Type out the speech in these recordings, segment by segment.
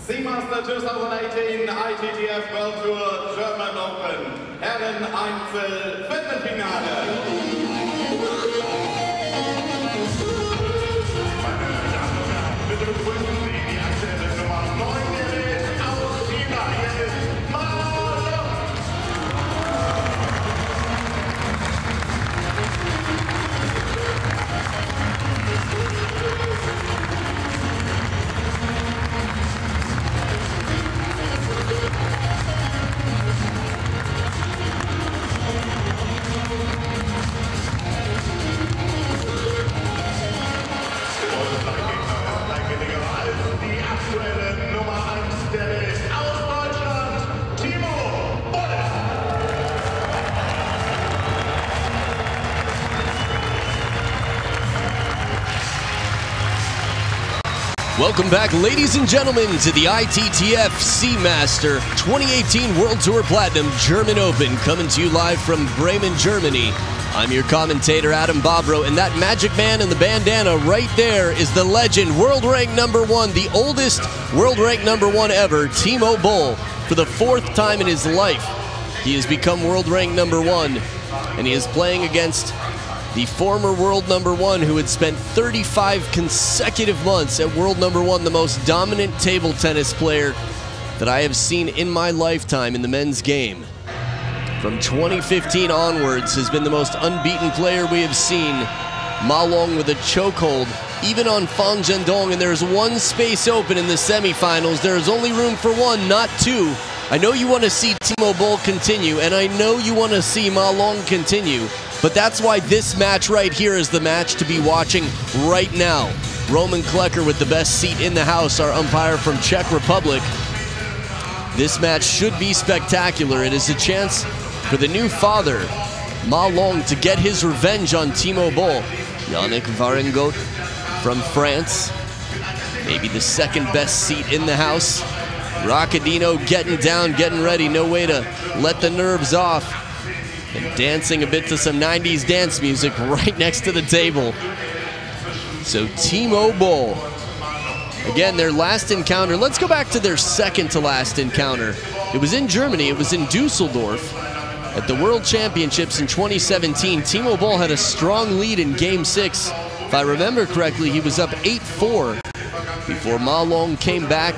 Seamaster 2018 ITTF World Tour German Open Herren Einzel Viertelfinale. Meine Damen und Herren, bitte begrüßen Sie die aktuelle Nummer 9 der Welt aus China. Hier ist Boll. Die aktuelle Nummer 1 der Welt aus Deutschland, TIMO, Boll. Welcome back, ladies and gentlemen, to the ITTF Seamaster 2018 World Tour Platinum German Open, coming to you live from Bremen, Germany. I'm your commentator, Adam Bobrow, and that magic man in the bandana right there is the legend, world rank #1, the oldest world rank #1 ever, TIMO Boll. For the 4th time in his life, he has become world rank #1, and he is playing against the former world #1 who had spent 35 consecutive months at world #1, the most dominant table tennis player that I have seen in my lifetime in the men's game. From 2015 onwards, has been the most unbeaten player we have seen. Ma Long with a chokehold, even on Fan Zhendong, and there's one space open in the semifinals. There is only room for one, not two. I know you want to see TIMO Boll continue, and I know you want to see Ma Long continue, but that's why this match right here is the match to be watching right now. Roman Klecker with the best seat in the house, our umpire from Czech Republic. This match should be spectacular. It is a chance for the new father, Ma Long, to get his revenge on TIMO Boll. Yannick Varengot from France, maybe the second best seat in the house. Roccadino getting down, getting ready, no way to let the nerves off. And dancing a bit to some 90s dance music right next to the table. So TIMO Boll, again, their last encounter. Let's go back to their second to last encounter. It was in Germany, it was in Dusseldorf. At the World Championships in 2017, TIMO Boll had a strong lead in Game 6. If I remember correctly, he was up 8-4 before Ma Long came back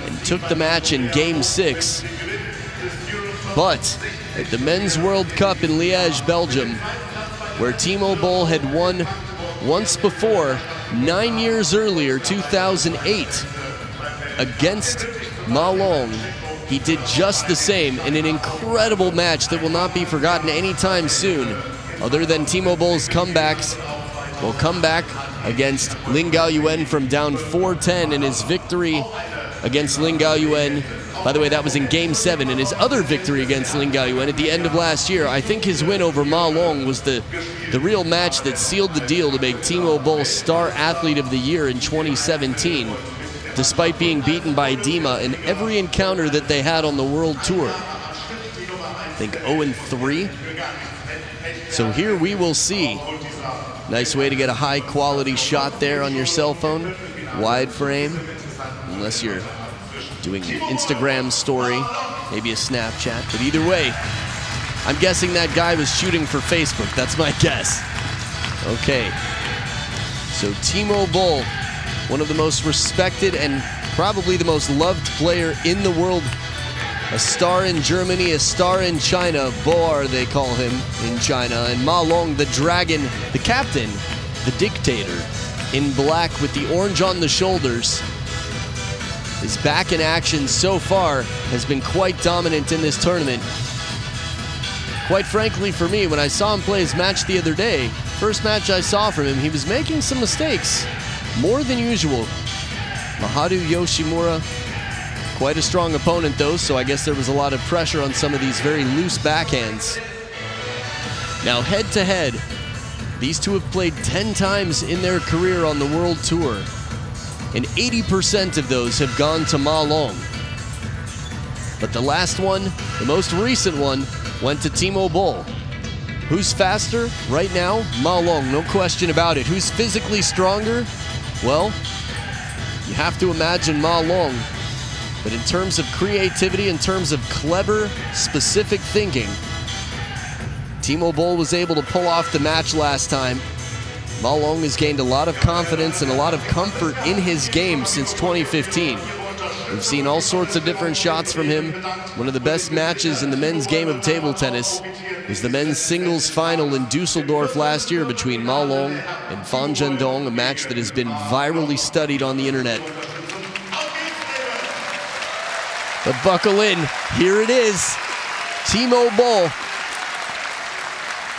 and took the match in Game 6. But at the Men's World Cup in Liège, Belgium, where TIMO Boll had won once before, 9 years earlier, 2008, against Ma Long, he did just the same in an incredible match that will not be forgotten anytime soon. Other than TIMO Boll's comebacks, will come back against Lin Gaoyuan from down 4-10 in his victory against Lin Gaoyuan. By the way, that was in Game 7, and his other victory against Lin Gaoyuan at the end of last year. I think his win over Ma Long was the real match that sealed the deal to make TIMO Boll Star Athlete of the Year in 2017. Despite being beaten by Dima in every encounter that they had on the World Tour. I think 0-3. So here we will see. Nice way to get a high quality shot there on your cell phone. Wide frame. Unless you're doing an Instagram story, maybe a Snapchat. But either way, I'm guessing that guy was shooting for Facebook. That's my guess. Okay. So TIMO Boll, one of the most respected and probably the most loved player in the world A star in Germany, a star in China. Boll, they call him in China. And Ma Long, the dragon, the captain, the dictator, in black with the orange on the shoulders. His back in action so far has been quite dominant in this tournament. Quite frankly, for me, when I saw him play his match the other day, first match I saw from him, he was making some mistakes, more than usual. Maharu Yoshimura, quite a strong opponent though, so I guess there was a lot of pressure on some of these very loose backhands. Now head to head, these two have played 10 times in their career on the World Tour, and 80% of those have gone to Ma Long. But the last one, the most recent one, went to TIMO Boll. Who's faster? Right now, Ma Long, no question about it. Who's physically stronger? Well, you have to imagine Ma Long. But in terms of creativity, in terms of clever, specific thinking, TIMO Boll was able to pull off the match last time. Ma Long has gained a lot of confidence and a lot of comfort in his game since 2015. We've seen all sorts of different shots from him. One of the best matches in the men's game of table tennis was the men's singles final in Dusseldorf last year between Ma Long and Fan Zhendong, a match that has been virally studied on the internet. But buckle in, here it is, TIMO Boll,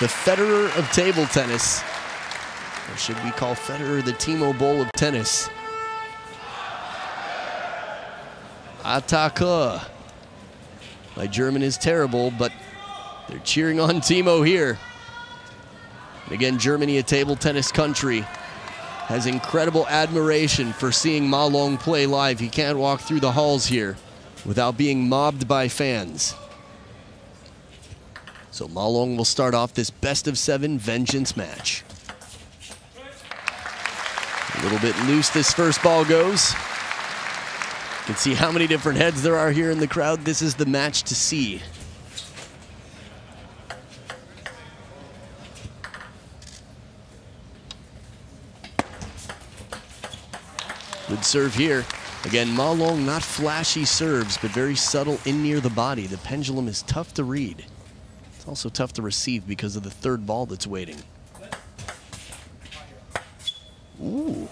the Federer of table tennis. Or should we call Federer the TIMO Boll of tennis? Attacke. My German is terrible, but they're cheering on TIMO here. And again, Germany, a table tennis country, has incredible admiration for seeing Ma Long play live. He can't walk through the halls here without being mobbed by fans. So Ma Long will start off this best-of-7 vengeance match. A little bit loose this first ball goes. You can see how many different heads there are here in the crowd. This is the match to see. Good serve here. Again, Ma Long, not flashy serves, but very subtle in near the body. The pendulum is tough to read. It's also tough to receive because of the third ball that's waiting. Ooh.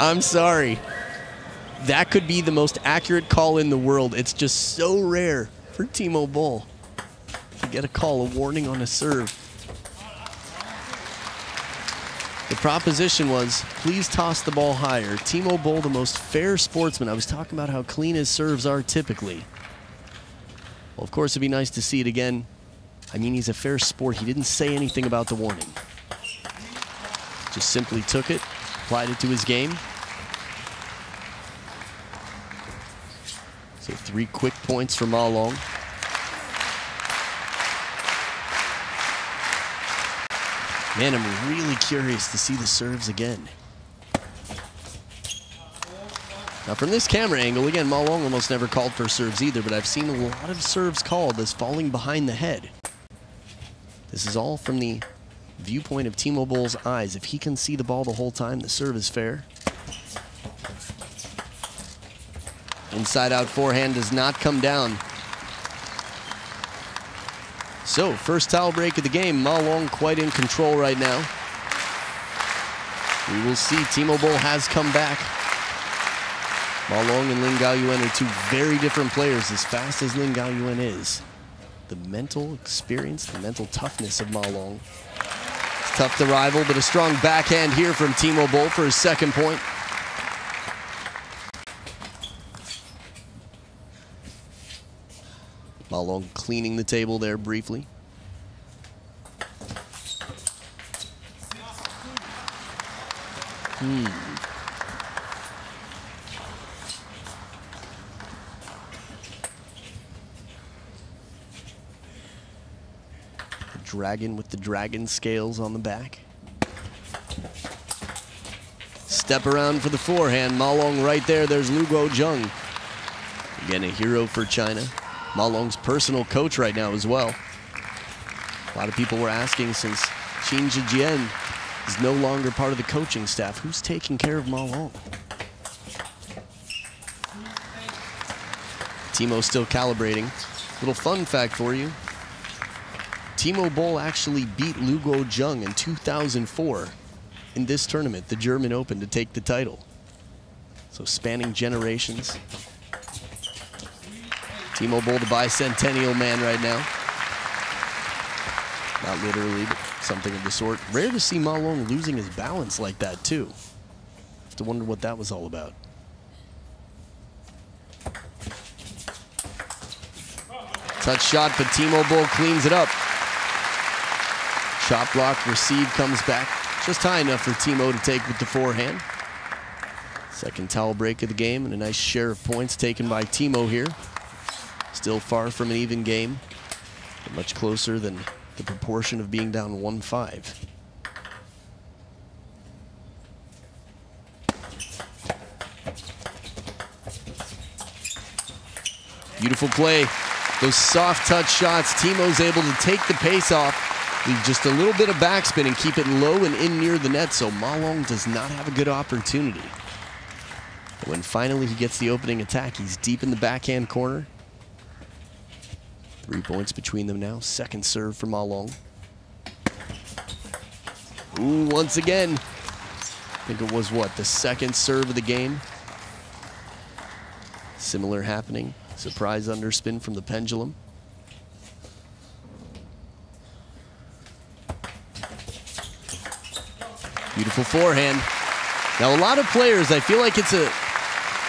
I'm sorry. That could be the most accurate call in the world. It's just so rare for TIMO Boll to get a call, a warning on a serve. The proposition was, please toss the ball higher. TIMO Boll, the most fair sportsman. I was talking about how clean his serves are typically. Well, of course, it'd be nice to see it again. I mean, he's a fair sport. He didn't say anything about the warning. Just simply took it, applied it to his game. So 3 quick points for Ma Long. Man, I'm really curious to see the serves again. Now from this camera angle, again, Ma Long almost never called for serves either, but I've seen a lot of serves called as falling behind the head. This is all from the viewpoint of TIMO Boll's eyes. If he can see the ball the whole time, the serve is fair. Inside out forehand does not come down. So, first towel break of the game. Ma Long quite in control right now. We will see. TIMO Boll has come back. Ma Long and Lin Gaoyuan are two very different players, as fast as Lin Gaoyuan is. The mental experience, the mental toughness of Ma Long. It's tough to rival, but a strong backhand here from TIMO Boll for his second point. Ma Long cleaning the table there briefly. The dragon with the dragon scales on the back. Step around for the forehand. Ma Long right there. There's Lu Guozheng. Again, a hero for China. Ma Long's personal coach right now as well. A lot of people were asking, since Qin Zhijian is no longer part of the coaching staff, who's taking care of Ma Long? TIMO still calibrating. Little fun fact for you. TIMO Boll actually beat Luguo Jung in 2004 in this tournament, the German Open, to take the title. So spanning generations. TIMO Boll, the bicentennial man right now. Not literally, but something of the sort. Rare to see Ma Long losing his balance like that, too. Have to wonder what that was all about. Touch shot, but TIMO Boll cleans it up. Chop block, receive, comes back. Just high enough for TIMO to take with the forehand. Second towel break of the game, and a nice share of points taken by TIMO here. Still far from an even game, but much closer than the proportion of being down 1-5. Beautiful play. Those soft touch shots, TIMO's able to take the pace off, leave just a little bit of backspin and keep it low and in near the net, so Ma Long does not have a good opportunity. But when finally he gets the opening attack, he's deep in the backhand corner. 3 points between them now. Second serve for Ma Long. Ooh, once again. I think it was, what, the second serve of the game? Similar happening. Surprise underspin from the pendulum. Beautiful forehand. Now, a lot of players, I feel like it's a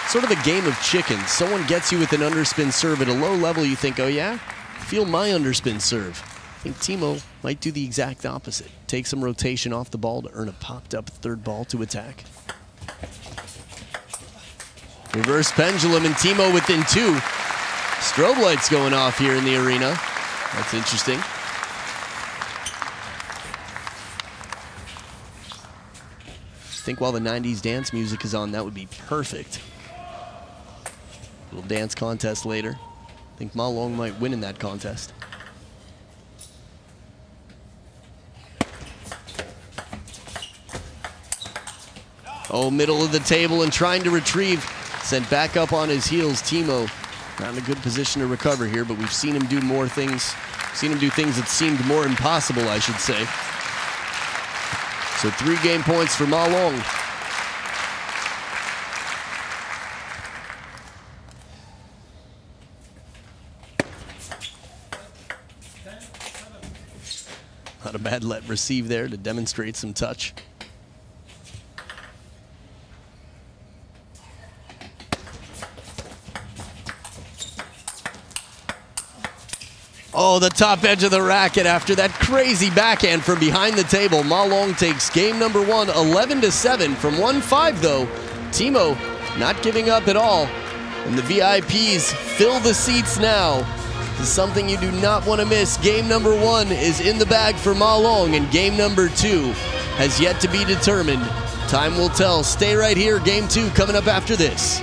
sort of a game of chicken. Someone gets you with an underspin serve at a low level, you think, oh yeah? Feel my underspin serve. I think TIMO might do the exact opposite. Take some rotation off the ball to earn a popped up third ball to attack. Reverse pendulum and TIMO within 2. Strobe lights going off here in the arena. That's interesting. I think while the 90s dance music is on, that would be perfect. Little dance contest later. I think Ma Long might win in that contest. Oh, middle of the table and trying to retrieve. Sent back up on his heels. TIMO not in a good position to recover here, but we've seen him do more things. Seen him do things that seemed more impossible, I should say. So 3 game points for Ma Long. Not a bad let receive there to demonstrate some touch. Oh, the top edge of the racket after that crazy backhand from behind the table. Ma Long takes game number 1, 11-7 from 1-5 though. TIMO not giving up at all. And the VIPs fill the seats now. This is something you do not want to miss. Game number 1 is in the bag for Ma Long, and game number 2 has yet to be determined. Time will tell. Stay right here. Game 2 coming up after this.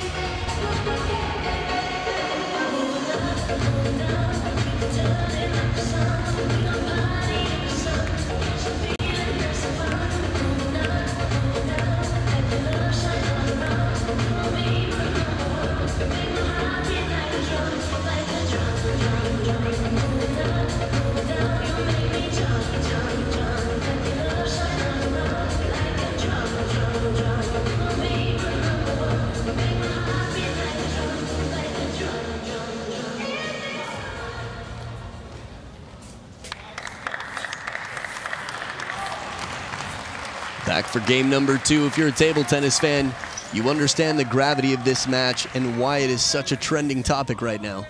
Back for game number 2. If you're a table tennis fan, you understand the gravity of this match and why it is such a trending topic right now.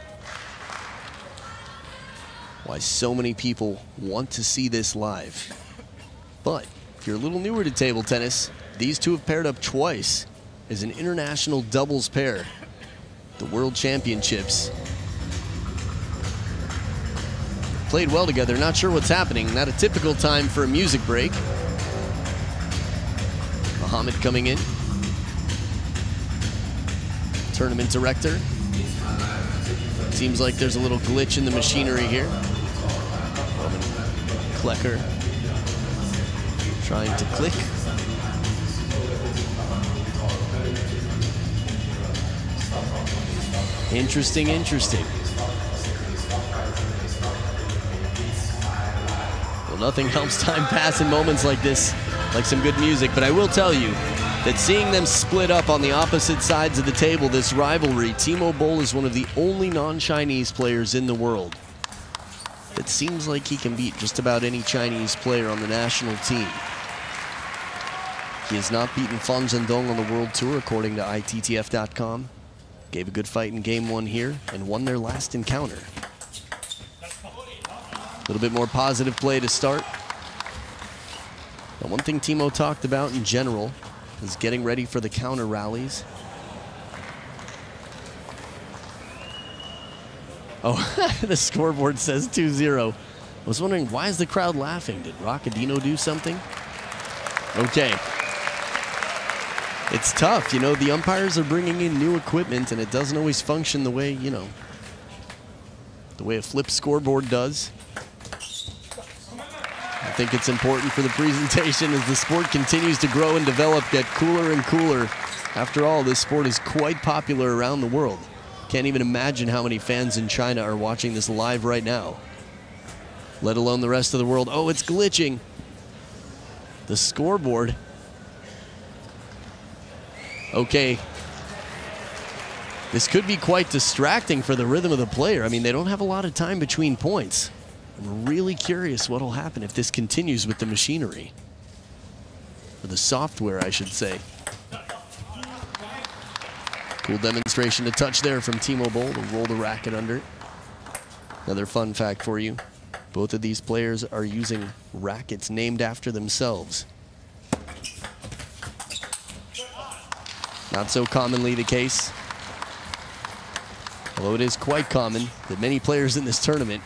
Why so many people want to see this live. But if you're a little newer to table tennis, these two have paired up twice as an international doubles pair. The World Championships. Played well together, not sure what's happening. Not a typical time for a music break. Muhammad coming in. Tournament director. Seems like there's a little glitch in the machinery here. Roman Klecker trying to click. Interesting, interesting. Well, nothing helps time pass in moments like this, like some good music, but I will tell you that seeing them split up on the opposite sides of the table, this rivalry, TIMO Boll is one of the only non-Chinese players in the world that seems like he can beat just about any Chinese player on the national team. He has not beaten Fan Zhendong on the World Tour, according to ITTF.com. Gave a good fight in game one here and won their last encounter. A little bit more positive play to start. Now, one thing TIMO talked about in general is getting ready for the counter rallies. Oh, the scoreboard says 2-0. I was wondering, why is the crowd laughing? Did Rockadino do something? Okay. It's tough, you know, the umpires are bringing in new equipment and it doesn't always function the way, you know, the way a flipped scoreboard does. I think it's important for the presentation as the sport continues to grow and develop, get cooler and cooler. After all, this sport is quite popular around the world. Can't even imagine how many fans in China are watching this live right now, let alone the rest of the world. Oh, it's glitching. The scoreboard. Okay. This could be quite distracting for the rhythm of the player. I mean, they don't have a lot of time between points. I'm really curious what will happen if this continues with the machinery. Or the software, I should say. Cool demonstration to touch there from TIMO Boll to roll the racket under it. Another fun fact for you. Both of these players are using rackets named after themselves. Not so commonly the case. Although it is quite common that many players in this tournament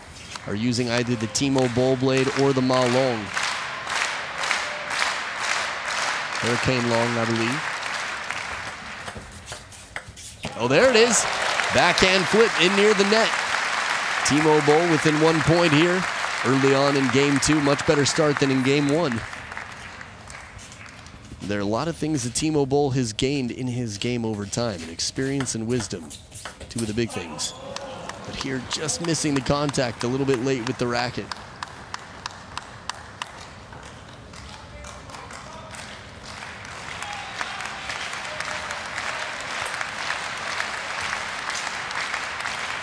are using either the TIMO Boll blade or the Ma Long. Hurricane Long, I believe. Oh, there it is. Backhand flip in near the net. TIMO Boll within 1 point here. Early on in game two, much better start than in game one. There are a lot of things that TIMO Boll has gained in his game over time, and experience and wisdom, two of the big things. But here, just missing the contact a little bit late with the racket.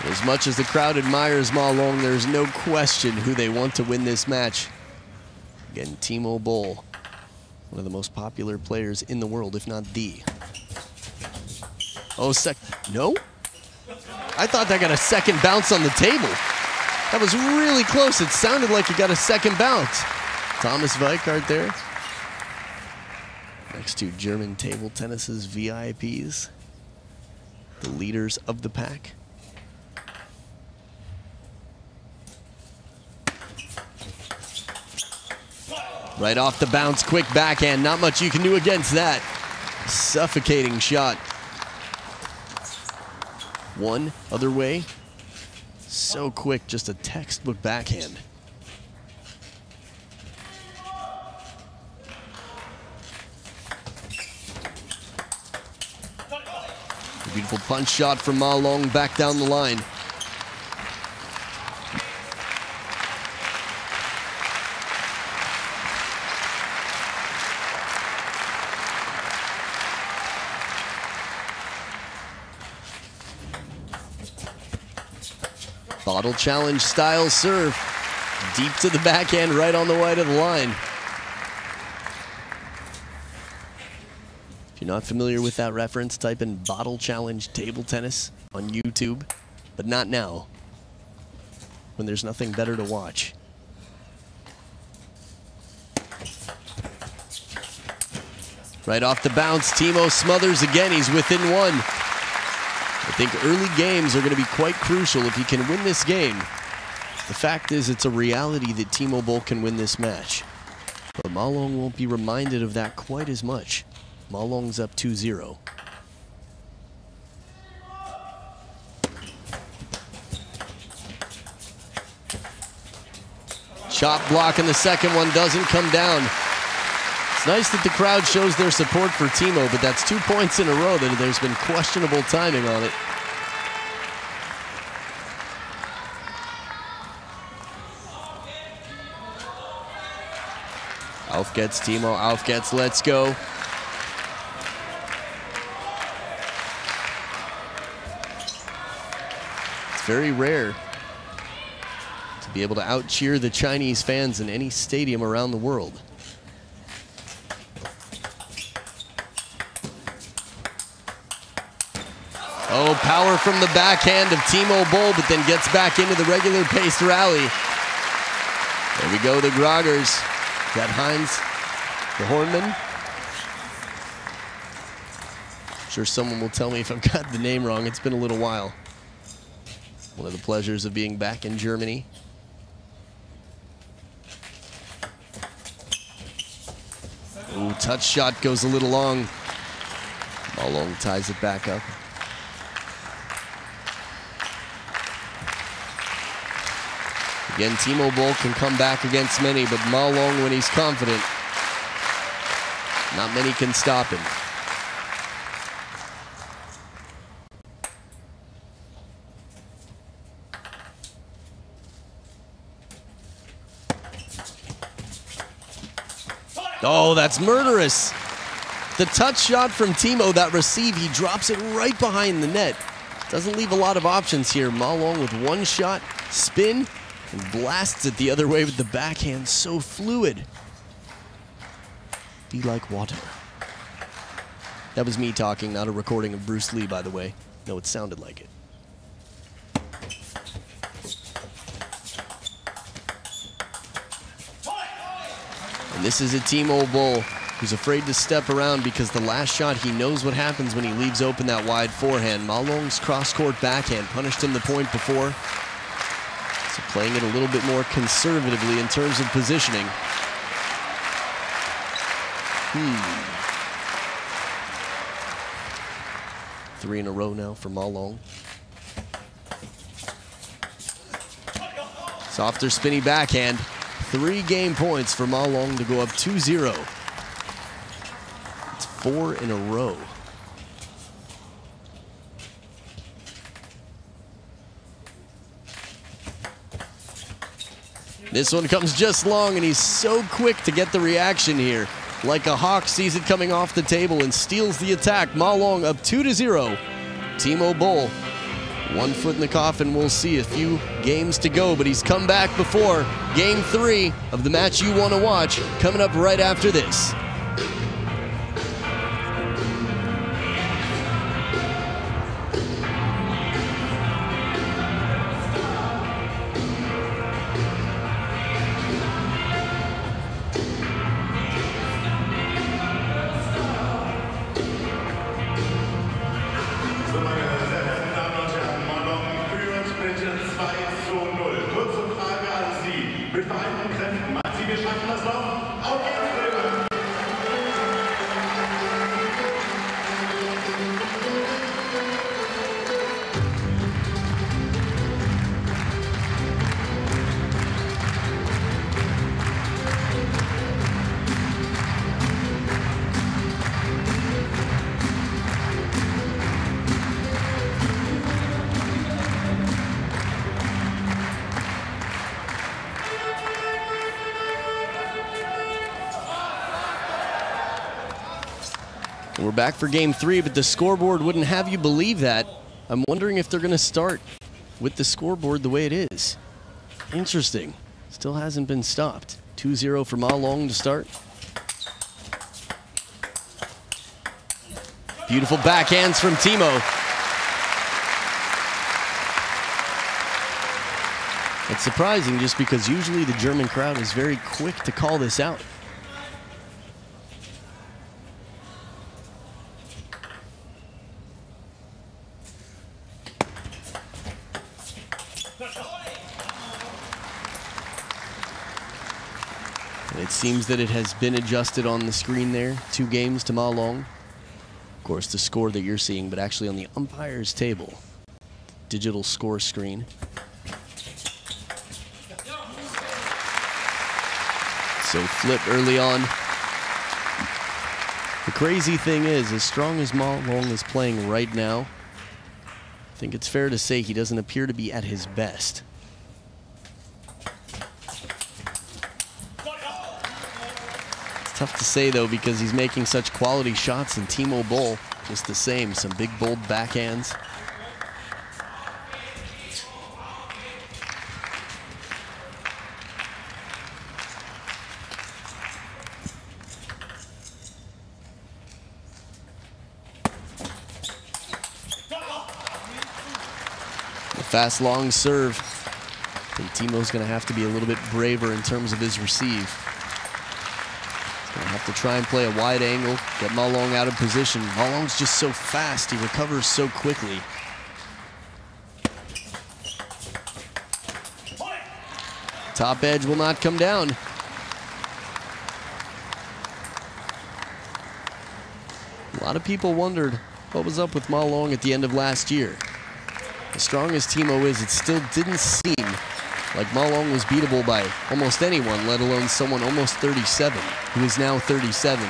As much as the crowd admires Ma Long, there's no question who they want to win this match. Again, TIMO Boll, one of the most popular players in the world, if not the. Oh, no? I thought that got a second bounce on the table. That was really close. It sounded like it got a second bounce. Thomas Weikart there. Next to German table tennis's VIPs, the leaders of the pack. Right off the bounce, quick backhand. Not much you can do against that. Suffocating shot. One other way. So quick, just a textbook backhand. A beautiful punch shot from Ma Long back down the line. Bottle challenge style serve. Deep to the backhand, right on the white of the line. If you're not familiar with that reference, type in bottle challenge table tennis on YouTube, but not now, when there's nothing better to watch. Right off the bounce, TIMO smothers again. He's within one. I think early games are going to be quite crucial if he can win this game. The fact is, it's a reality that TIMO Boll can win this match. But Ma Long won't be reminded of that quite as much. Ma Long's up 2-0. Chop block, and the second one doesn't come down. It's nice that the crowd shows their support for TIMO, but that's 2 points in a row that there's been questionable timing on it. Auf geht's, Timo. Auf geht's. Let's go. It's very rare to be able to out-cheer the Chinese fans in any stadium around the world. Oh, power from the backhand of TIMO Boll, but then gets back into the regular paced rally. There we go, the Groggers. Is that Heinz, the Hornman? I'm sure someone will tell me if I've got the name wrong. It's been a little while. One of the pleasures of being back in Germany. Ooh, touch shot goes a little long. Ma Long ties it back up. Again, TIMO Boll can come back against many, but Ma Long, when he's confident, not many can stop him. Oh, that's murderous. The touch shot from TIMO, that receive, he drops it right behind the net. Doesn't leave a lot of options here. Ma Long with one shot, spin, and blasts it the other way with the backhand. So fluid. Be like water. That was me talking, not a recording of Bruce Lee, by the way. No, it sounded like it. And this is a TIMO Boll who's afraid to step around because the last shot, he knows what happens when he leaves open that wide forehand. Ma Long's cross-court backhand punished him the point before. So playing it a little bit more conservatively in terms of positioning. 3 in a row now for Ma Long. Softer spinny backhand. 3 game points for Ma Long to go up 2-0. It's 4 in a row. This one comes just long, and he's so quick to get the reaction here. Like a hawk, sees it coming off the table and steals the attack. Ma Long up 2-0. TIMO Boll, 1 foot in the coffin. We'll see, a few games to go, but he's come back before. Game 3 of the match you want to watch coming up right after this. Mit vereinten Kräften. Meint Sie, wir schaffen das noch? Auf geht's, Leute! We're back for game 3, but the scoreboard wouldn't have you believe that. I'm wondering if they're going to start with the scoreboard the way it is. Interesting. Still hasn't been stopped. 2-0 for Ma Long to start. Beautiful backhands from TIMO. It's surprising just because usually the German crowd is very quick to call this out. And it seems that it has been adjusted on the screen there. 2 games to Ma Long. Of course, the score that you're seeing, but actually on the umpire's table. Digital score screen. So flip early on. The crazy thing is, as strong as Ma Long is playing right now, I think it's fair to say he doesn't appear to be at his best. Tough to say, though, because he's making such quality shots, and TIMO Boll just the same. Some big, bold backhands. The fast, long serve. I think TIMO's going to have to be a little bit braver in terms of his receive. Gonna have to try and play a wide angle, get Ma Long out of position. Ma Long's just so fast, he recovers so quickly. Top edge will not come down. A lot of people wondered what was up with Ma Long at the end of last year. As strong as TIMO is, it still didn't seem like Ma Long was beatable by almost anyone, let alone someone almost 37, who is now 37.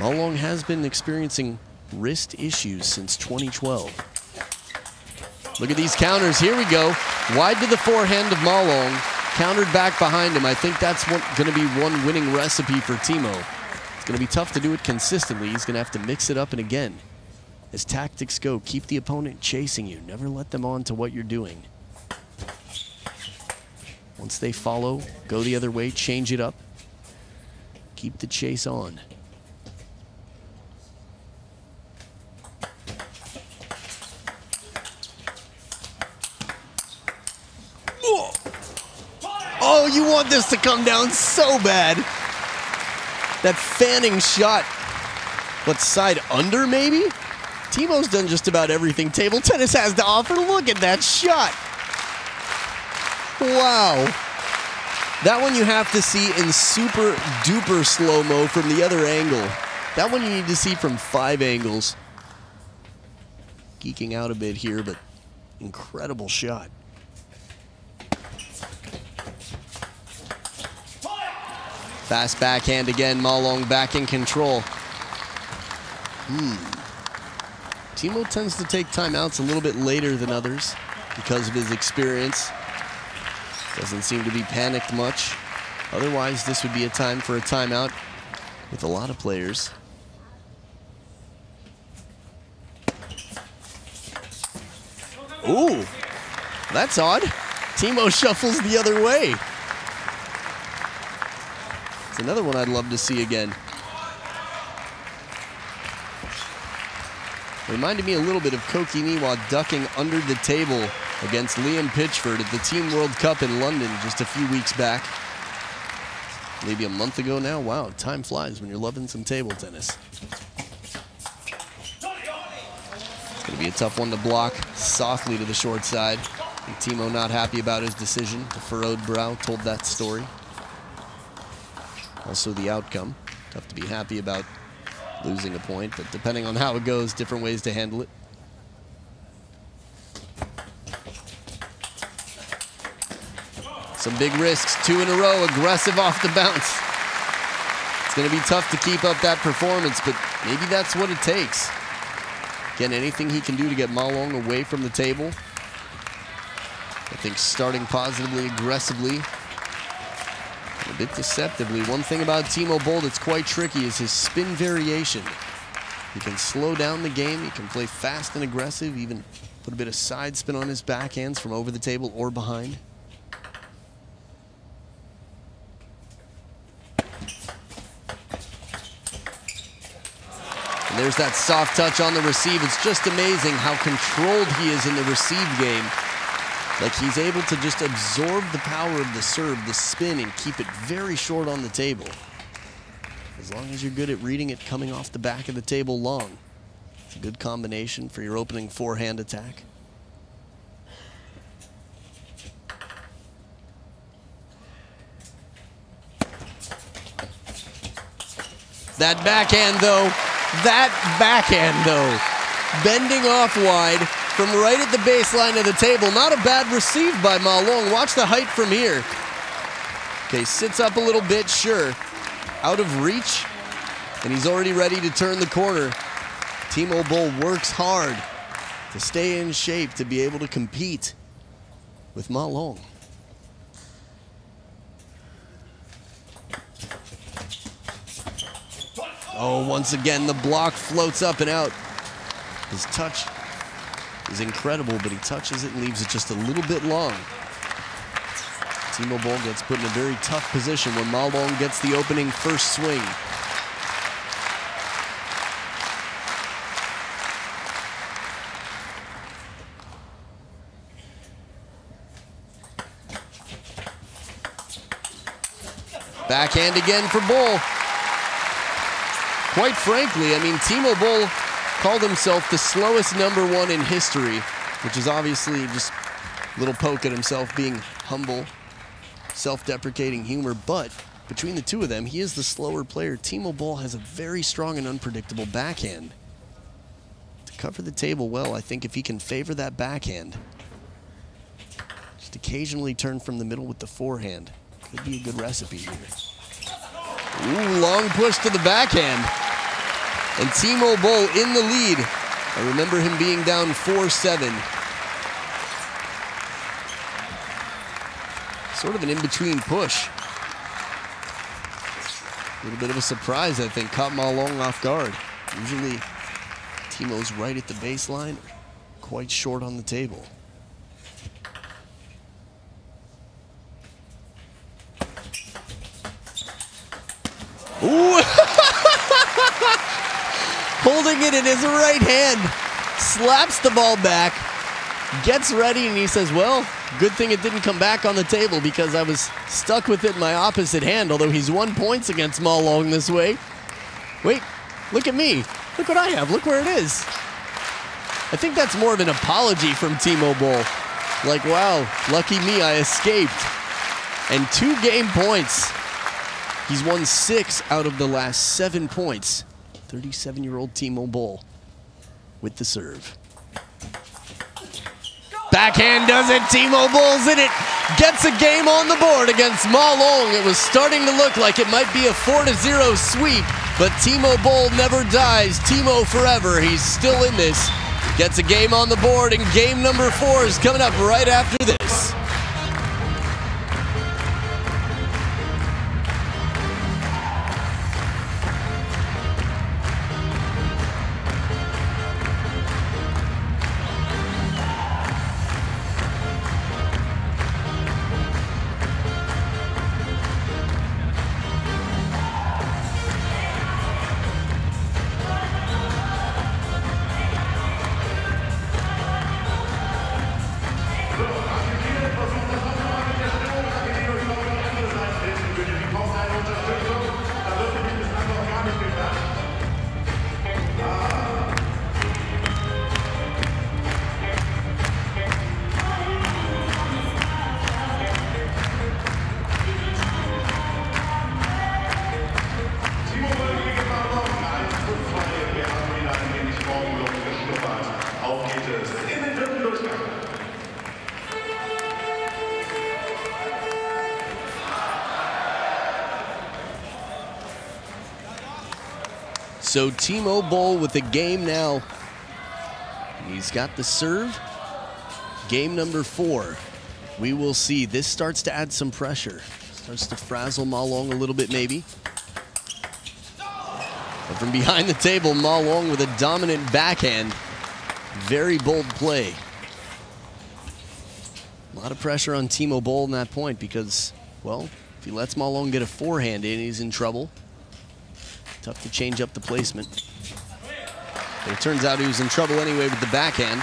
Ma Long has been experiencing wrist issues since 2012. Look at these counters. Here we go. Wide to the forehand of Ma Long, countered back behind him. I think that's going to be one winning recipe for TIMO. It's going to be tough to do it consistently. He's going to have to mix it up, and again, as tactics go, keep the opponent chasing you. Never let them on to what you're doing. Once they follow, go the other way, change it up. Keep the chase on. Oh, you want this to come down so bad. That fanning shot. What, side under maybe? TIMO's done just about everything table tennis has to offer. Look at that shot. Wow. That one you have to see in super duper slow-mo from the other angle. That one you need to see from 5 angles. Geeking out a bit here, but incredible shot. Fast backhand again, Ma Long back in control. TIMO tends to take timeouts a little bit later than others because of his experience. Doesn't seem to be panicked much. Otherwise, this would be a time for a timeout with a lot of players. Ooh, that's odd. TIMO shuffles the other way. It's another one I'd love to see again. Reminded me a little bit of Koki Niwa ducking under the table against Liam Pitchford at the Team World Cup in London just a few weeks back. Maybe a month ago now. Wow, time flies when you're loving some table tennis. It's going to be a tough one to block softly to the short side. And TIMO not happy about his decision. The furrowed brow told that story. Also the outcome. Tough to be happy about losing a point, but depending on how it goes, different ways to handle it. Some big risks, 2 in a row, aggressive off the bounce. It's going to be tough to keep up that performance, but maybe that's what it takes. Again, anything he can do to get Ma Long away from the table. I think starting positively, aggressively, a bit deceptively. One thing about TIMO Boll that's quite tricky is his spin variation. He can slow down the game, he can play fast and aggressive, even put a bit of side spin on his backhands from over the table or behind. And there's that soft touch on the receive. It's just amazing how controlled he is in the receive game. Like he's able to just absorb the power of the serve, the spin, and keep it very short on the table. As long as you're good at reading it coming off the back of the table long. It's a good combination for your opening forehand attack. That backhand though, bending off wide from right at the baseline of the table. Not a bad receive by Ma Long. Watch the height from here. Okay, sits up a little bit, sure. Out of reach, and he's already ready to turn the corner. TIMO Boll works hard to stay in shape to be able to compete with Ma Long. Oh, once again, the block floats up and out. His touch is incredible, but he touches it and leaves it just a little bit long. TIMO Boll gets put in a very tough position when Ma Long gets the opening first swing. Backhand again for Boll. Quite frankly, I mean, TIMO Boll called himself the slowest #1 in history, which is obviously just a little poke at himself, being humble, self-deprecating humor, but between the two of them, he is the slower player. TIMO Boll has a very strong and unpredictable backhand. To cover the table well, I think if he can favor that backhand, just occasionally turn from the middle with the forehand, could be a good recipe here. Ooh, long push to the backhand. And TIMO Boll in the lead. I remember him being down 4-7. Sort of an in-between push. A little bit of a surprise, I think. Caught Ma Long off guard. Usually, TIMO's right at the baseline, quite short on the table. Ooh! Holding it in his right hand, slaps the ball back, gets ready, and he says, well, good thing it didn't come back on the table because I was stuck with it in my opposite hand, although he's won points against Ma Long this way. Wait, look at me. Look what I have. Look where it is. I think that's more of an apology from TIMO Boll. Like, wow, lucky me, I escaped. And 2 game points. He's won 6 out of the last 7 points. 37-year-old TIMO Boll with the serve. Backhand does it. TIMO Boll's in it. Gets a game on the board against Ma Long. It was starting to look like it might be a 4-0 sweep, but TIMO Boll never dies. TIMO forever. He's still in this. Gets a game on the board, and game number 4 is coming up right after this. So TIMO Boll with the game now. He's got the serve. Game number 4. We will see. This starts to add some pressure. Starts to frazzle Ma Long a little bit maybe. But from behind the table, Ma Long with a dominant backhand. Very bold play. A lot of pressure on TIMO Boll in that point because, well, if he lets Ma Long get a forehand in, he's in trouble. Tough to change up the placement. But it turns out he was in trouble anyway with the backhand.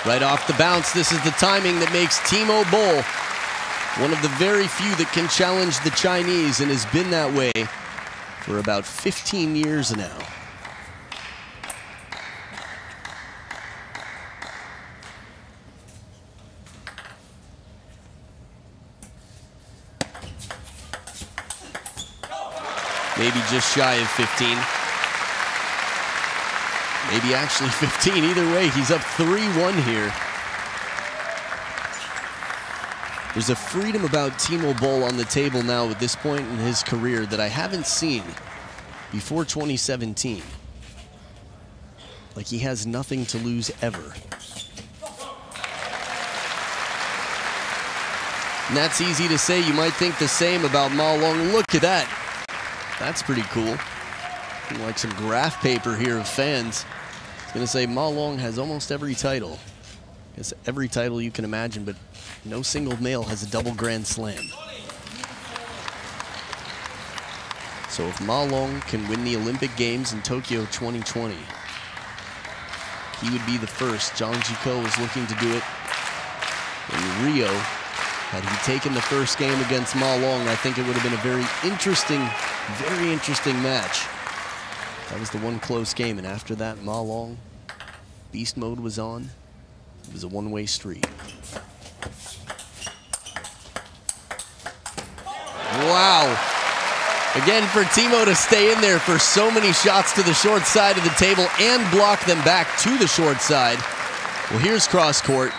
Right off the bounce, this is the timing that makes TIMO Boll one of the very few that can challenge the Chinese and has been that way for about 15 years now. Maybe just shy of 15. Maybe actually 15. Either way, he's up 3-1 here. There's a freedom about TIMO Boll on the table now at this point in his career that I haven't seen before 2017. Like he has nothing to lose ever. And that's easy to say. You might think the same about Ma Long. Look at that. That's pretty cool. Like some graph paper here of fans. It's going to say Ma Long has almost every title. It's every title you can imagine, but no single male has a double Grand Slam. So if Ma Long can win the Olympic Games in Tokyo 2020, he would be the first. Zhang Jiko was looking to do it in Rio. Had he taken the first game against Ma Long, I think it would have been a very interesting match. That was the one close game, and after that, Ma Long, beast mode was on. It was a one-way street. Wow. Again, for TIMO to stay in there for so many shots to the short side of the table and block them back to the short side. Well, here's cross court.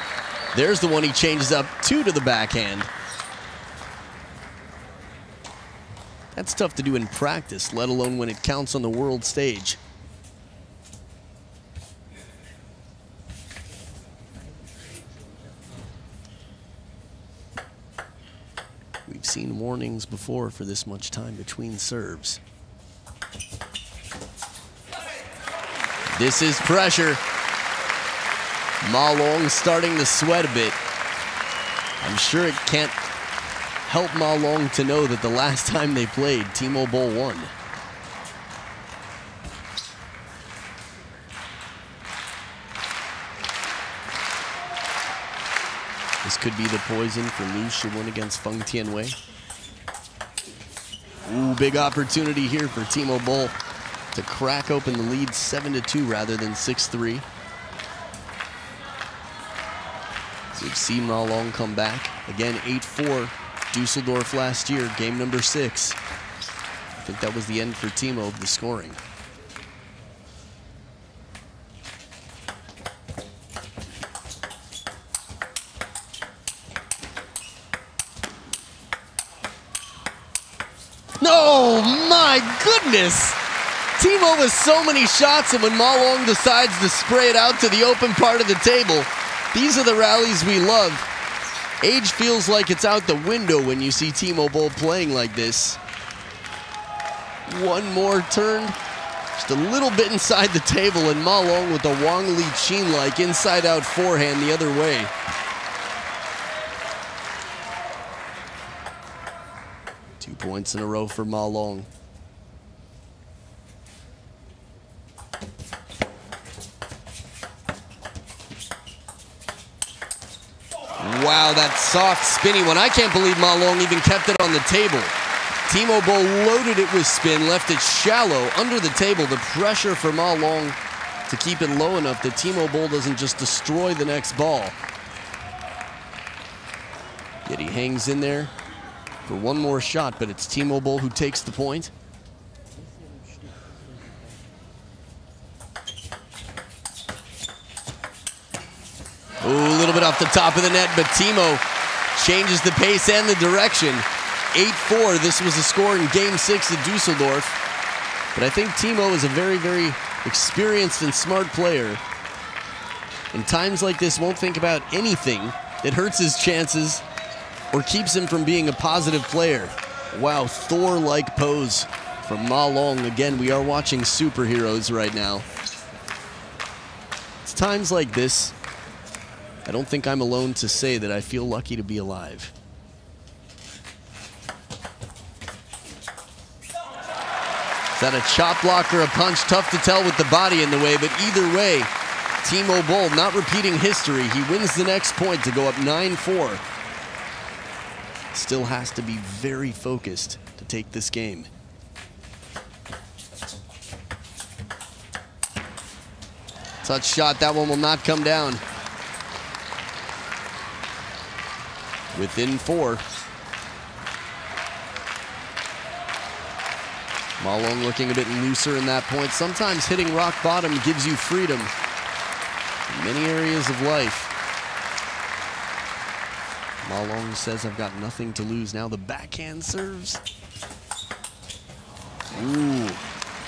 There's the one he changes up to the backhand. That's tough to do in practice, let alone when it counts on the world stage. We've seen warnings before for this much time between serves. This is pressure. Ma Long starting to sweat a bit. I'm sure it can't help Ma Long to know that the last time they played, TIMO Boll won. This could be the poison for Liu Shiwen against Feng Tianwei. Ooh, big opportunity here for TIMO Boll to crack open the lead 7-2 rather than 6-3. So we've seen Ma Long come back. Again, 8-4, Dusseldorf last year, game number 6. I think that was the end for TIMO of the scoring. Oh my goodness! TIMO with so many shots, and when Ma Long decides to spray it out to the open part of the table, these are the rallies we love. Age feels like it's out the window when you see TIMO Boll playing like this. One more turn, just a little bit inside the table, and Ma Long with the Wang Li Qin-like inside-out forehand the other way. Points in a row for Ma Long. Wow, that soft, spinny one. I can't believe Ma Long even kept it on the table. TIMO Boll loaded it with spin, left it shallow under the table. The pressure for Ma Long to keep it low enough that TIMO Boll doesn't just destroy the next ball. Yet he hangs in there for one more shot, but it's TIMO Boll who takes the point. Ooh, a little bit off the top of the net, but TIMO changes the pace and the direction. 8-4, this was the score in Game 6 at Dusseldorf. But I think TIMO is a very, very experienced and smart player. In times like this, won't think about anything that hurts his chances or keeps him from being a positive player. Wow, Thor-like pose from Ma Long. Again, we are watching superheroes right now. It's times like this, I don't think I'm alone to say that I feel lucky to be alive. Is that a chop block or a punch? Tough to tell with the body in the way, but either way, TIMO Boll not repeating history. He wins the next point to go up 9-4. Still has to be very focused to take this game. Touch shot, that one will not come down. Within 4. Ma Long looking a bit looser in that point. Sometimes hitting rock bottom gives you freedom in many areas of life. Ma Long says, I've got nothing to lose. Now the backhand serves. Ooh,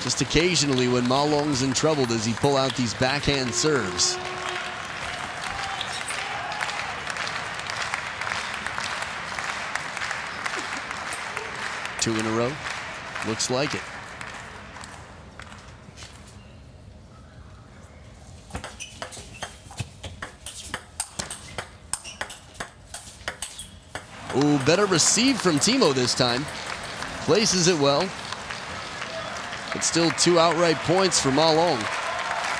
Just occasionally when Ma Long's in trouble does he pull out these backhand serves. Two in a row. Looks like it. Ooh, better receive from TIMO this time. Places it well. But still 2 outright points for Ma Long.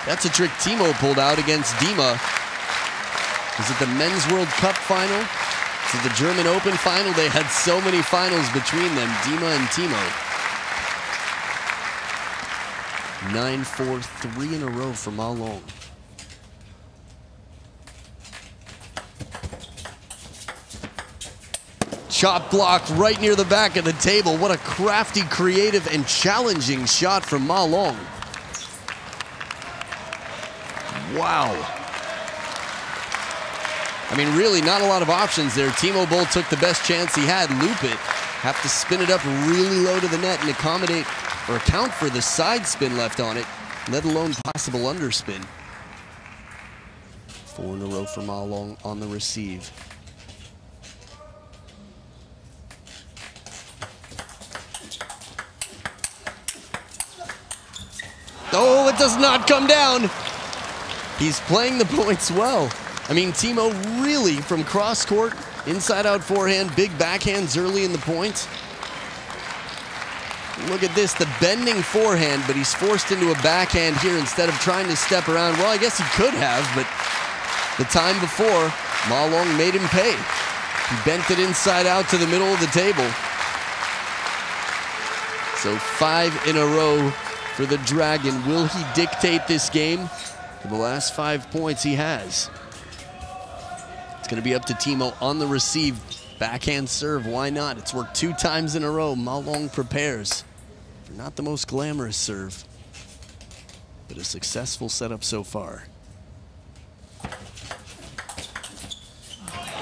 That's a trick TIMO pulled out against Dima. Was it the Men's World Cup final? Was it the German Open final? They had so many finals between them, Dima and TIMO. 9-4, 3 in a row for Ma Long. Chop block right near the back of the table. What a crafty, creative, and challenging shot from Ma Long. Wow. I mean, really not a lot of options there. TIMO Boll took the best chance he had, loop it. Have to spin it up really low to the net and accommodate or account for the side spin left on it, let alone possible underspin. 4 in a row for Ma Long on the receive. Oh, it does not come down. He's playing the points well. I mean, TIMO really from cross court, inside out forehand, big backhands early in the point. Look at this, the bending forehand, but he's forced into a backhand here instead of trying to step around. Well, I guess he could have, but the time before, Ma Long made him pay. He bent it inside out to the middle of the table. So 5 in a row for the Dragon. Will he dictate this game? For the last 5 points he has. It's going to be up to TIMO on the receive. Backhand serve, why not? It's worked 2 times in a row. Ma Long prepares. For not the most glamorous serve, but a successful setup so far.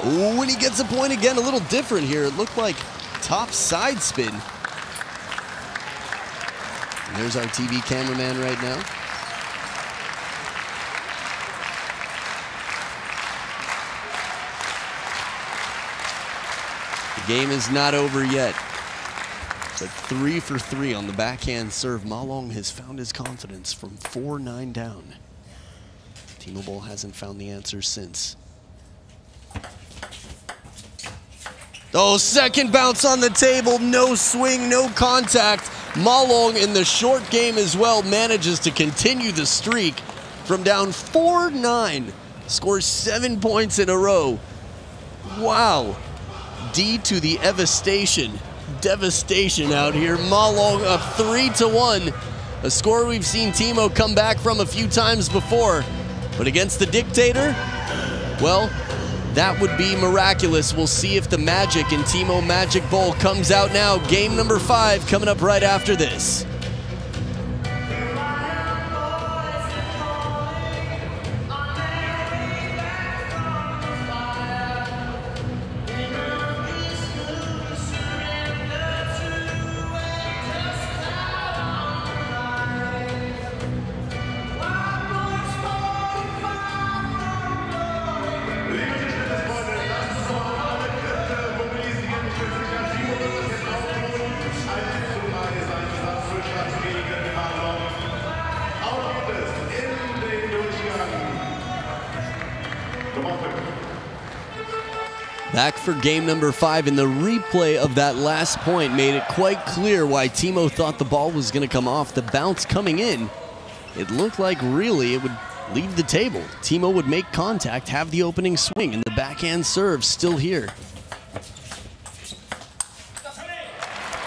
Oh, and he gets a point again, a little different here. It looked like top side spin. And there's our TV cameraman right now. The game is not over yet. But 3 for 3 on the backhand serve. Ma Long has found his confidence from 4-9 down. TIMO Boll hasn't found the answer since. Oh, second bounce on the table. No swing, no contact. Ma Long in the short game as well manages to continue the streak from down 4-9. Scores 7 points in a row. Wow. D to the devastation out here. Ma Long up 3-1. A score we've seen TIMO come back from a few times before. But against the dictator, well, that would be miraculous. We'll see if the magic in TIMO Magic Boll comes out now. Game number 5 coming up right after this. Back for game number 5, and the replay of that last point made it quite clear why TIMO thought the ball was going to come off. The bounce coming in, it looked like really it would leave the table. TIMO would make contact, have the opening swing, and the backhand serve still here.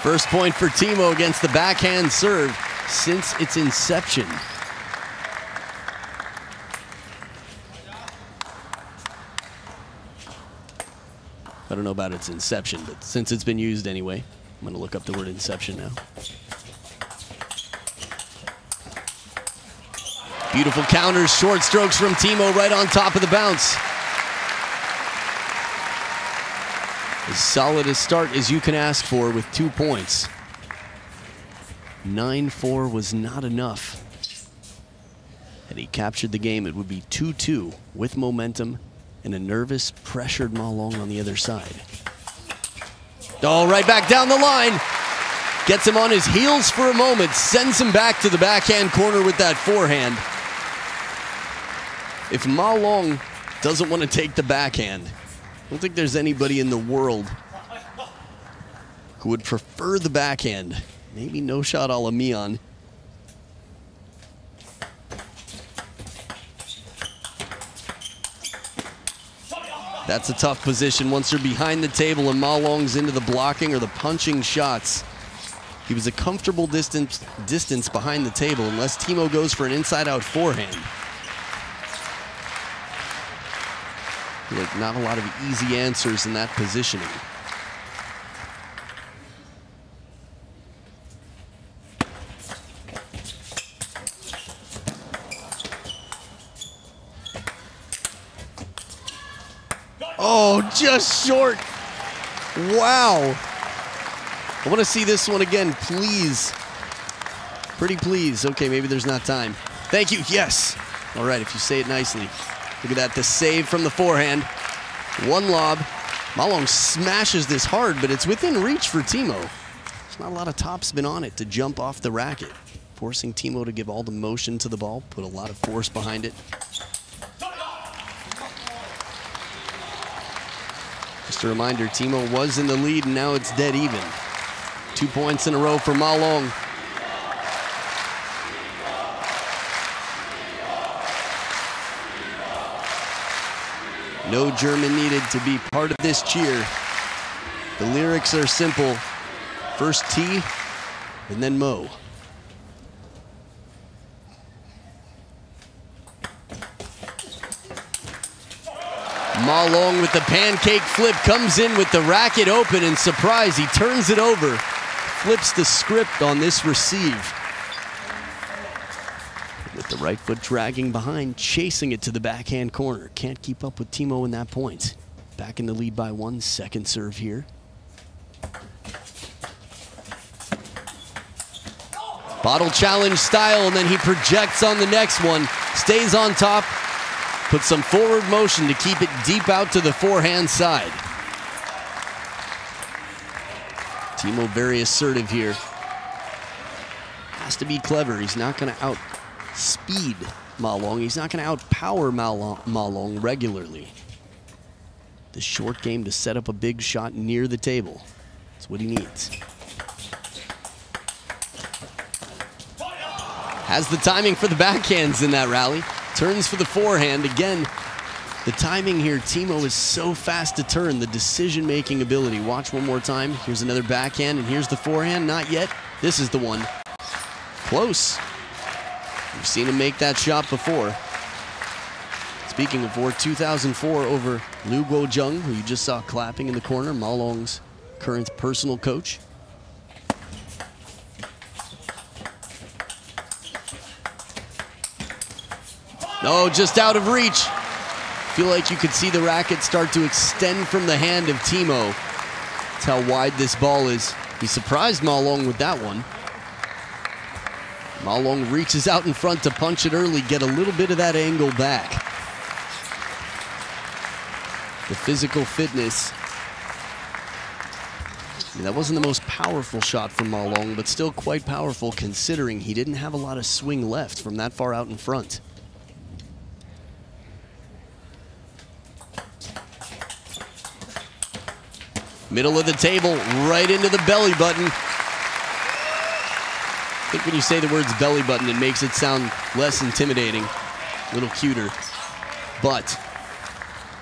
First point for TIMO against the backhand serve since its inception. I don't know about its inception, but since it's been used anyway, I'm going to look up the word inception now. Beautiful counters, short strokes from TIMO right on top of the bounce. As solid a start as you can ask for with 2 points. 9-4 was not enough. Had he captured the game, it would be 2-2 with momentum and a nervous, pressured Ma Long on the other side. Oh, right back down the line. Gets him on his heels for a moment, sends him back to the backhand corner with that forehand. If Ma Long doesn't want to take the backhand, I don't think there's anybody in the world who would prefer the backhand. Maybe no shot a la Mian. That's a tough position once they're behind the table and Ma Long's into the blocking or the punching shots. He was a comfortable distance behind the table unless TIMO goes for an inside-out forehand. Like not a lot of easy answers in that positioning. Oh, just short. Wow. I want to see this one again, please. Pretty please. Okay, maybe there's not time. Thank you. Yes. All right, if you say it nicely. Look at that, the save from the forehand. One lob. Ma Long smashes this hard, but it's within reach for TIMO. There's not a lot of top spin on it to jump off the racket, forcing TIMO to give all the motion to the ball, put a lot of force behind it. Just a reminder, TIMO was in the lead, and now it's dead even. 2 points in a row for Ma Long. No German needed to be part of this cheer. The lyrics are simple. First T, and then Mo. Ma Long with the pancake flip comes in with the racket open, and surprise, he turns it over. Flips the script on this receive. With the right foot dragging behind, chasing it to the backhand corner. Can't keep up with TIMO in that point. Back in the lead by one, second serve here. Bottle challenge style, and then he projects on the next one. Stays on top, puts some forward motion to keep it deep out to the forehand side. TIMO very assertive here. Has to be clever. He's not going to outspeed Ma Long. He's not going to outpower Ma Long regularly. The short game to set up a big shot near the table. That's what he needs. Has the timing for the backhands in that rally. Turns for the forehand. Again, the timing here, TIMO is so fast to turn. The decision-making ability. Watch one more time. Here's another backhand, and here's the forehand. Not yet. This is the one. Close. We've seen him make that shot before. Speaking of 2004 over Liu Guozheng, who you just saw clapping in the corner, Ma Long's current personal coach. No, just out of reach. Feel like you could see the racket start to extend from the hand of TIMO. That's how wide this ball is. He surprised Ma Long with that one. Ma Long reaches out in front to punch it early, get a little bit of that angle back. The physical fitness. I mean, that wasn't the most powerful shot from Ma Long, but still quite powerful considering he didn't have a lot of swing left from that far out in front. Middle of the table, right into the belly button. I think when you say the words belly button, it makes it sound less intimidating, a little cuter. But,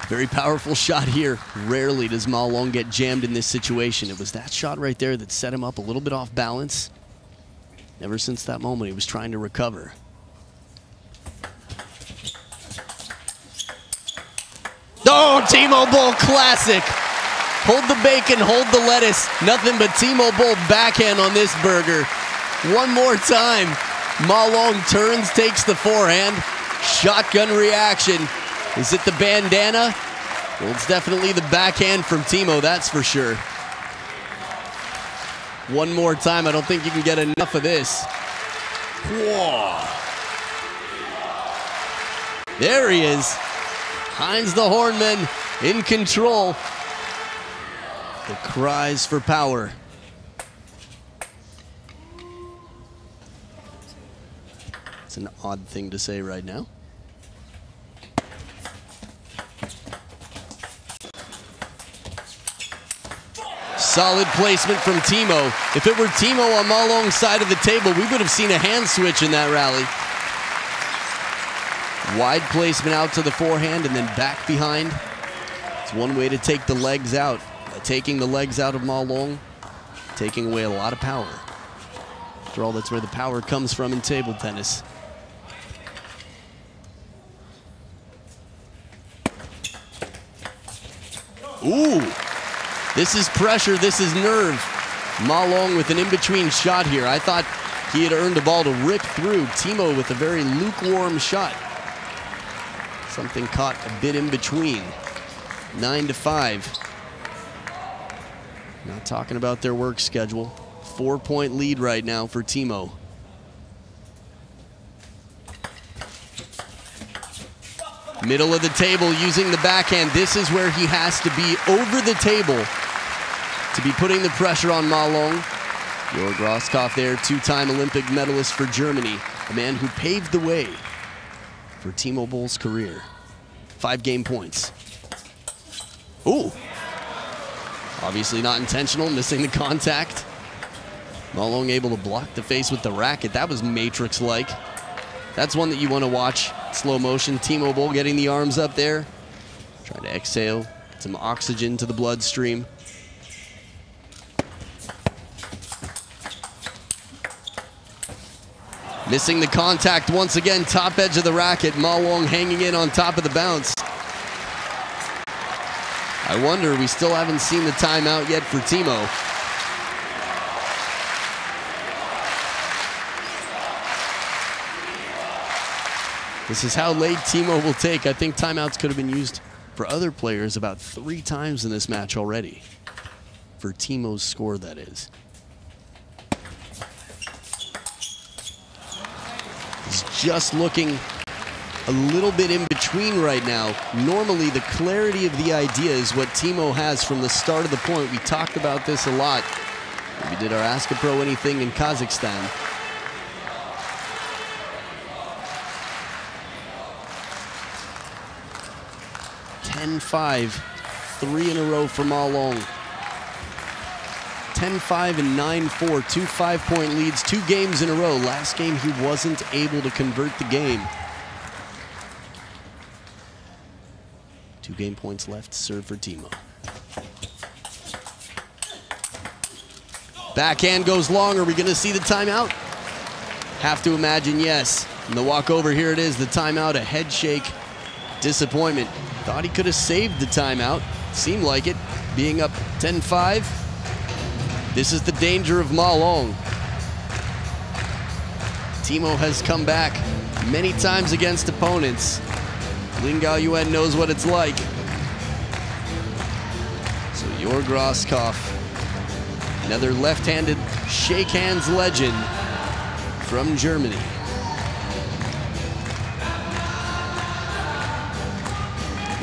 very powerful shot here. Rarely does Ma Long get jammed in this situation. It was that shot right there that set him up a little bit off balance. Ever since that moment, he was trying to recover. Oh, TIMO Boll classic. Hold the bacon, hold the lettuce. Nothing but TIMO Boll backhand on this burger. One more time. Ma Long turns, takes the forehand. Shotgun reaction. Is it the bandana? Well, it's definitely the backhand from TIMO, that's for sure. One more time. I don't think you can get enough of this. Whoa. There he is. Heinz the Hornman in control. The cries for power. It's an odd thing to say right now. Solid placement from TIMO. If it were TIMO on Malong's side of the table, we would have seen a hand switch in that rally. Wide placement out to the forehand and then back behind. It's one way to take the legs out. By taking the legs out of Malong, taking away a lot of power. After all, that's where the power comes from in table tennis. Ooh, this is pressure, this is nerve. Malong with an in-between shot here. I thought he had earned a ball to rip through. TIMO with a very lukewarm shot. Something caught a bit in between. 9-5. Not talking about their work schedule. 4-point lead right now for TIMO. Middle of the table using the backhand. This is where he has to be over the table to be putting the pressure on Malong. Georg Rosskopf there, two-time Olympic medalist for Germany. A man who paved the way for TIMO Boll's career. 5 game points. Ooh. Obviously not intentional, missing the contact. Malong able to block the face with the racket. That was Matrix-like. That's one that you want to watch. Slow motion. TIMO Boll getting the arms up there. Trying to exhale. Get some oxygen to the bloodstream. Missing the contact once again. Top edge of the racket. Malong hanging in on top of the bounce. I wonder, we still haven't seen the timeout yet for TIMO. This is how late TIMO will take. I think timeouts could have been used for other players about 3 times in this match already. For TIMO's score, that is. He's just looking a little bit in between right now. Normally, the clarity of the idea is what TIMO has from the start of the point. We talked about this a lot. We did our Ask a Pro Anything in Kazakhstan. (10-5), 3 in a row for Malong. 10-5 and 9-4, 2 5-point leads, 2 games in a row. Last game he wasn't able to convert the game. 2 game points left to serve for TIMO. Backhand goes long. Are we going to see the timeout? Have to imagine yes. And the walkover, here it is, the timeout, a head shake. Disappointment. Thought he could have saved the timeout. Seemed like it, being up 10-5. This is the danger of Malong. TIMO has come back many times against opponents. Lin Gaoyuan knows what it's like. So Georg Rosskopf, another left-handed shake hands legend from Germany.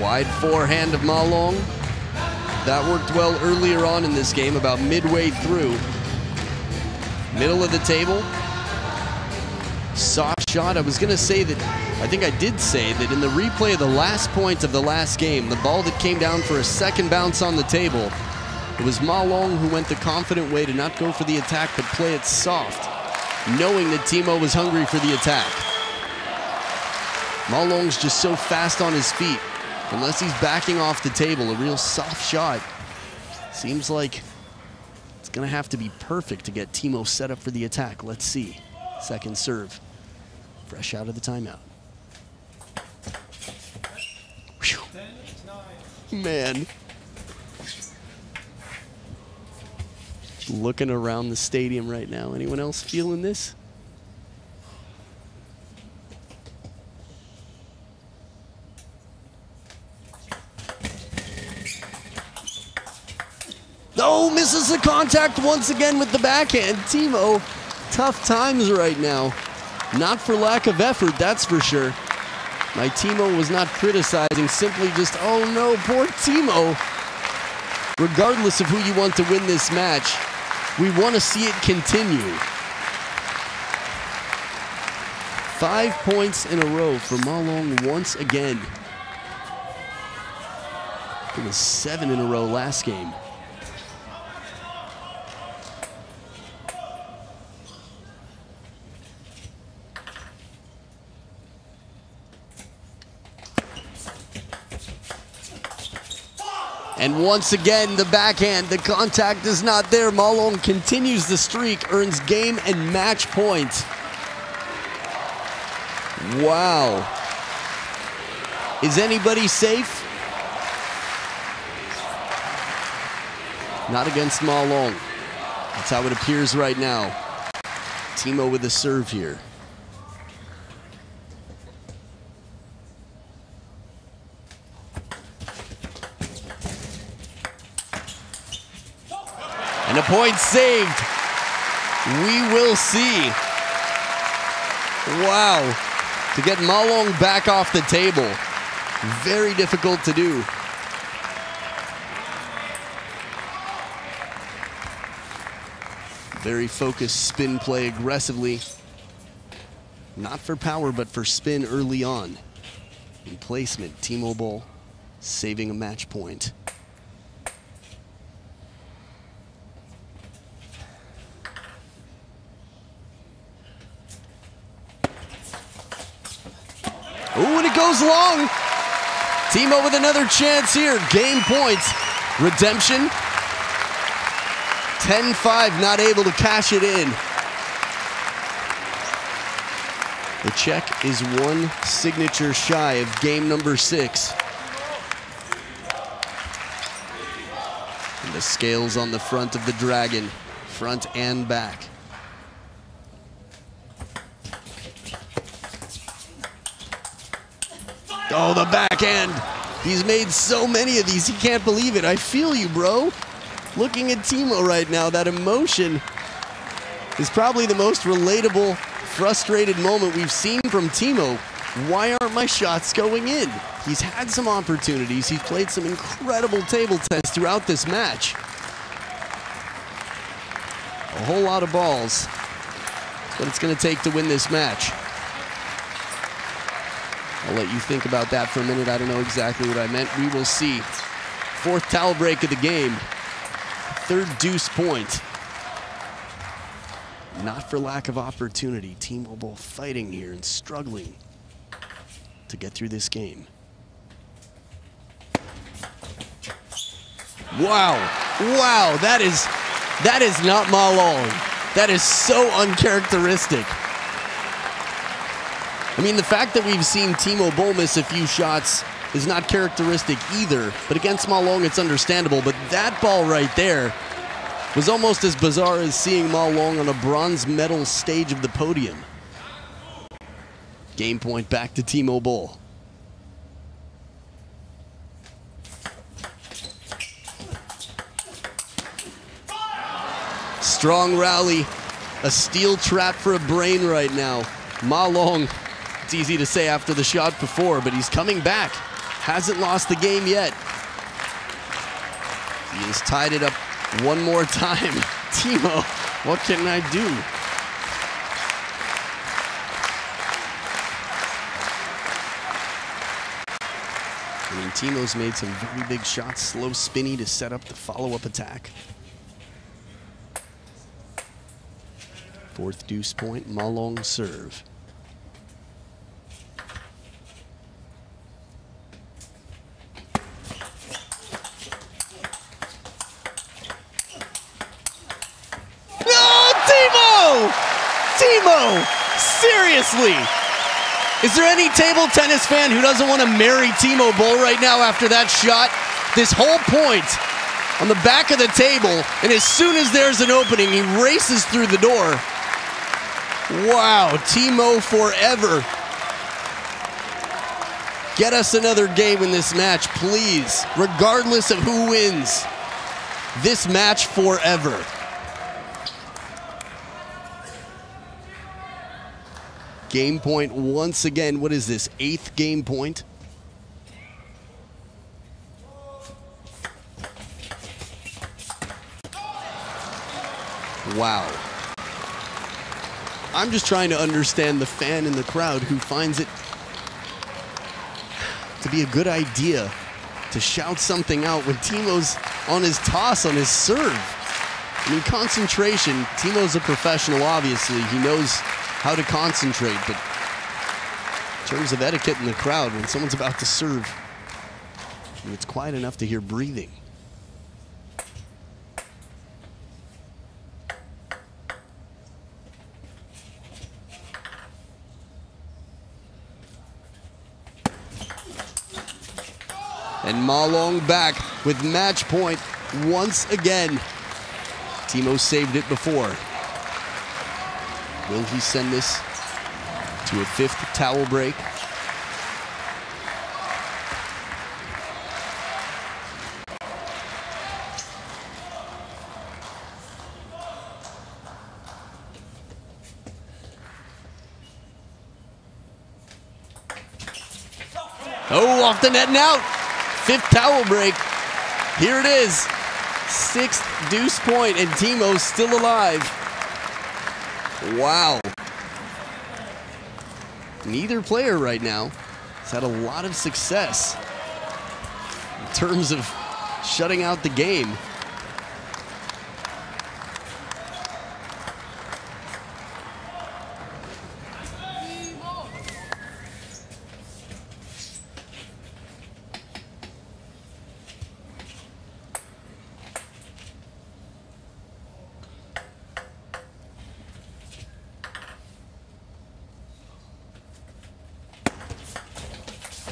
Wide forehand of Malong. That worked well earlier on in this game, about midway through. Middle of the table. Soft shot. I was going to say that, I think I did say that in the replay of the last point of the last game, the ball that came down for a second bounce on the table, it was Malong who went the confident way to not go for the attack but play it soft, knowing that TIMO was hungry for the attack. Malong's just so fast on his feet. Unless he's backing off the table, a real soft shot. Seems like it's going to have to be perfect to get TIMO set up for the attack. Let's see. Second serve. Fresh out of the timeout. Whew. Man. Looking around the stadium right now. Anyone else feeling this? Oh, misses the contact once again with the backhand. TIMO, tough times right now. Not for lack of effort, that's for sure. My TIMO was not criticizing, simply just, oh no, poor TIMO. Regardless of who you want to win this match, we want to see it continue. 5 points in a row for Ma Long once again. It was 7 in a row last game. And once again, the backhand, the contact is not there. Ma Long continues the streak, earns game and match points. Wow. Is anybody safe? Not against Ma Long. That's how it appears right now. TIMO with a serve here. And a point saved. We will see. Wow. To get Ma Long back off the table. Very difficult to do. Very focused spin play aggressively. Not for power, but for spin early on. In placement, TIMO Boll saving a match point. Ooh, and it goes long. TIMO with another chance here. Game points. Redemption. 10-5, not able to cash it in. The Czech is one signature shy of game number 6. And the scales on the front of the Dragon, front and back. Oh, the backhand. He's made so many of these, he can't believe it. I feel you, bro. Looking at TIMO right now, that emotion is probably the most relatable, frustrated moment we've seen from TIMO. Why aren't my shots going in? He's had some opportunities. He's played some incredible table tennis throughout this match. A whole lot of balls. That's what it's going to take to win this match. I'll let you think about that for a minute. I don't know exactly what I meant. We will see. 4th towel break of the game. 3rd deuce point. Not for lack of opportunity. TIMO Boll fighting here and struggling to get through this game. Wow. Wow, that is not Ma Long. That is so uncharacteristic. I mean, the fact that we've seen TIMO Boll miss a few shots is not characteristic either, but against Ma Long it's understandable. But that ball right there was almost as bizarre as seeing Ma Long on a bronze medal stage of the podium. Game point back to TIMO Boll. Strong rally, a steel trap for a brain right now. Ma Long, it's easy to say after the shot before, but he's coming back. Hasn't lost the game yet. He has tied it up one more time. TIMO, what can I do? I mean, TIMO's made some very big shots, slow spinny to set up the follow-up attack. 4th deuce point, Ma Long serve. TIMO, seriously? Is there any table tennis fan who doesn't want to marry TIMO Boll right now after that shot? This whole point on the back of the table, and as soon as there's an opening, he races through the door. Wow, TIMO forever. Get us another game in this match, please, regardless of who wins. this match forever. Game point once again. What is this, 8th game point? Wow. I'm just trying to understand the fan in the crowd who finds it to be a good idea to shout something out when TIMO's on his toss, on his serve. I mean, concentration. TIMO's a professional, obviously. He knows how to concentrate, but in terms of etiquette in the crowd, when someone's about to serve, it's quiet enough to hear breathing. And Ma Long back with match point once again. TIMO saved it before. Will he send this to a 5th towel break? Oh, off the net and out. 5th towel break. Here it is. 6th deuce point, and TIMO's still alive. Wow. Neither player right now has had a lot of success in terms of shutting out the game.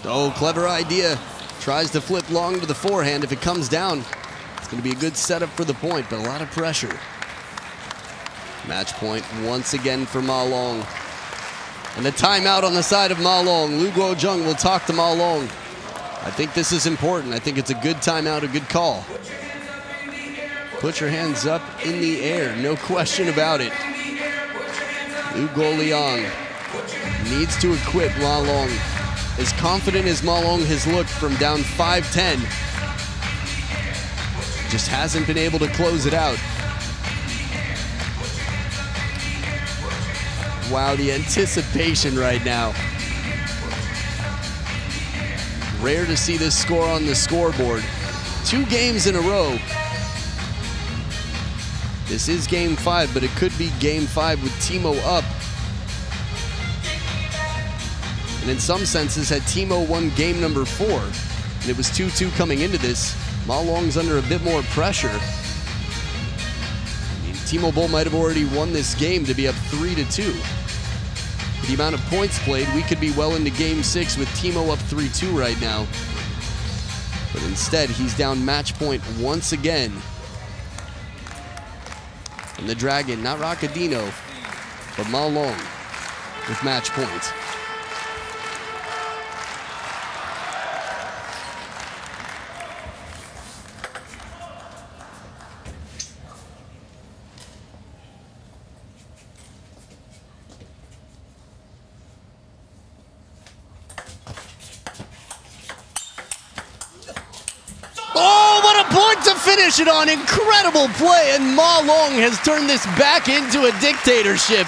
Oh, clever idea. Tries to flip long to the forehand. If it comes down, it's going to be a good setup for the point, but a lot of pressure. Match point once again for Ma Long. And a timeout on the side of Ma Long. Lu Guojung will talk to Ma Long. I think this is important. I think it's a good timeout, a good call. Put your hands up in the air, no question about it. Lu Guoliang needs to equip Ma Long. As confident as Ma Long has looked from down 5-10, just hasn't been able to close it out. Wow, the anticipation right now. Rare to see this score on the scoreboard. 2 games in a row. This is game 5, but it could be game 5 with TIMO up. And in some senses, had TIMO won game number 4, and it was 2-2 coming into this, Ma Long's under a bit more pressure. I mean, TIMO Boll might have already won this game to be up 3-2. With the amount of points played, we could be well into game 6 with TIMO up 3-2 right now. But instead, he's down match point once again. And the Dragon, not Roccadino, but Ma Long with match point. To finish it on, incredible play, and Ma Long has turned this back into a dictatorship.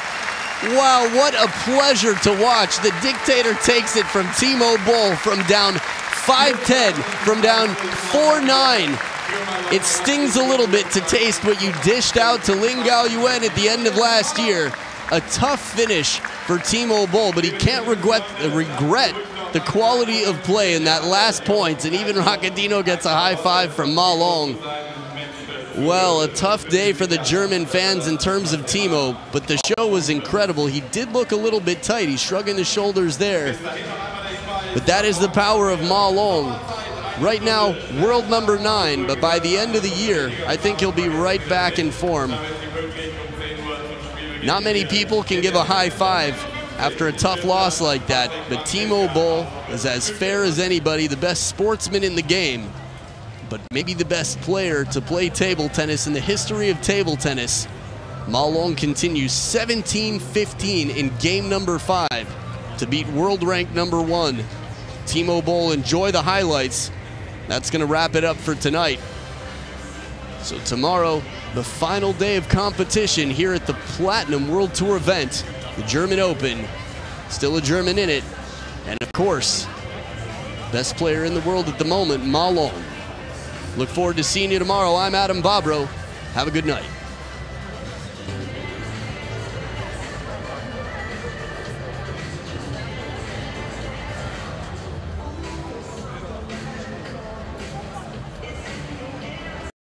Wow, what a pleasure to watch. The dictator takes it from TIMO Boll from down 5-10, from down 4-9. It stings a little bit to taste what you dished out to Ling Gaoyuan at the end of last year. A tough finish for TIMO Boll, but he can't regret the quality of play in that last point, and even Roccadino gets a high five from Ma Long. Well, a tough day for the German fans in terms of TIMO, but the show was incredible. He did look a little bit tight. He's shrugging his shoulders there. But that is the power of Ma Long. Right now, world number 9, but by the end of the year, I think he'll be right back in form. Not many people can give a high five after a tough loss like that, but TIMO Boll is as fair as anybody, the best sportsman in the game. but maybe the best player to play table tennis in the history of table tennis. Ma Long continues 17-15 in game number 5 to beat world rank number 1 TIMO Boll. Enjoy the highlights. That's going to wrap it up for tonight. So tomorrow, the final day of competition here at the Platinum World Tour event, the German Open. Still a German in it. And of course, best player in the world at the moment, Ma Long. Look forward to seeing you tomorrow. I'm Adam Bobrow. Have a good night.